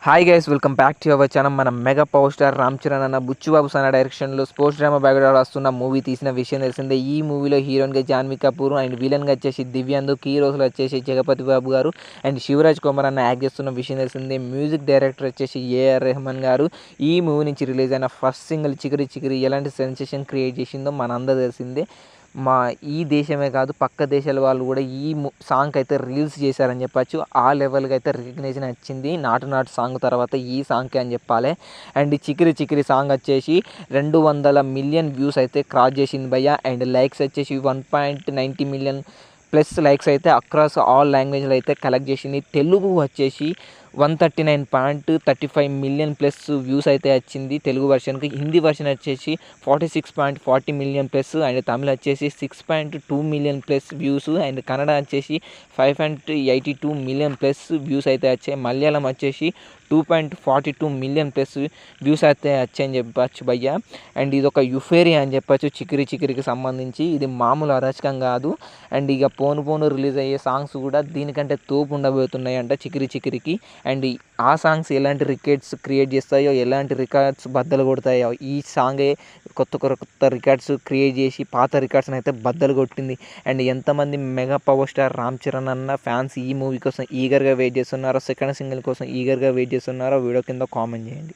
Hi guys, welcome back to our channel. మన mega power star Ram Charan అన్న బుచ్చుబాబు సానా డైరెక్షన్లో sports drama background వస్తున్న movie తీసిన విషయం తెలిసిందే. ఈ మూవీలో హీరోయిన్గా జాన్వీ కపూర్ అండ్ విలన్గా వచ్చేసి దివ్యాందు, కీ రోల్స్లో వచ్చేసి జగపతి బాబు గారు అండ్ శివరాజ్ కుమార్ అన్న యాక్ట్ చేస్తున్న విషయం తెలిసిందే. మ్యూజిక్ డైరెక్టర్ వచ్చేసి ఏఆర్ రెహమాన్ గారు. ఈ మూవీ నుంచి రిలీజ్ అయిన ఫస్ట్ సింగిల్ చికిరి చికిరి ఎలాంటి సెన్సేషన్ క్రియేట్ చేసిందో మనందరూ తెలిసిందే. ఈ దేశమే కాదు, పక్క దేశాల వాళ్ళు కూడా ఈ సాంగ్ అయితే రీల్స్ చేశారని చెప్పచ్చు. ఆ లెవెల్గా అయితే రికగ్నేషన్ వచ్చింది నాటు నాటు సాంగ్ తర్వాత ఈ సాంగ్కి అని చెప్పాలి. అండ్ చికిరి చికిరి సాంగ్ వచ్చేసి 200 మిలియన్ వ్యూస్ అయితే క్రాస్ చేసింది భయ్య. అండ్ లైక్స్ వచ్చేసి 1.90 మిలియన్ ప్లస్ లైక్స్ అయితే అక్రాస్ ఆల్ లాంగ్వేజ్లో అయితే కలెక్ట్ చేసింది. తెలుగు వచ్చేసి 139.35 మిలియన్ ప్లస్ వ్యూస్ అయితే వచ్చింది తెలుగు వర్షన్కి. హిందీ వర్షన్ వచ్చేసి 46.40 మిలియన్ ప్లస్ అండ్ తమిళ వచ్చేసి 6.2 million plus views and Kannada వచ్చేసి 5.82 మిలియన్ ప్లస్ వ్యూస్ అయితే వచ్చాయి. మలయాళం వచ్చేసి 2.42 మిలియన్ ప్లస్ వ్యూస్ అయితే వచ్చాయని చెప్పచ్చు భయ్య. అండ్ ఇది ఒక యుఫేరియా అని చెప్పచ్చు చికిరి చికిరికి సంబంధించి. ఇది మామూలు అరాచకం కాదు. అండ్ ఇక పోను పోను రిలీజ్ అయ్యే సాంగ్స్ కూడా దీనికంటే తోపు ఉండబోతున్నాయి అంట చికిరి చికిరికి. అండ్ ఆ సాంగ్స్ ఎలాంటి రికార్డ్స్ క్రియేట్ చేస్తాయో, ఎలాంటి రికార్డ్స్ బద్దలు కొడతాయో, ఈ సాంగే కొత్త కొత్త రికార్డ్స్ క్రియేట్ చేసి పాత రికార్డ్స్ని అయితే బద్దలు కొట్టింది. అండ్ ఎంతమంది mega power star Ram Charan అన్న ఫ్యాన్స్ ఈ మూవీ కోసం ఈగర్గా వెయిట్ చేస్తున్నారో, సెకండ్ సింగిల్ కోసం ఈగర్గా వెయిట్ చేస్తున్నారో వీడియో కింద కామెంట్ చేయండి.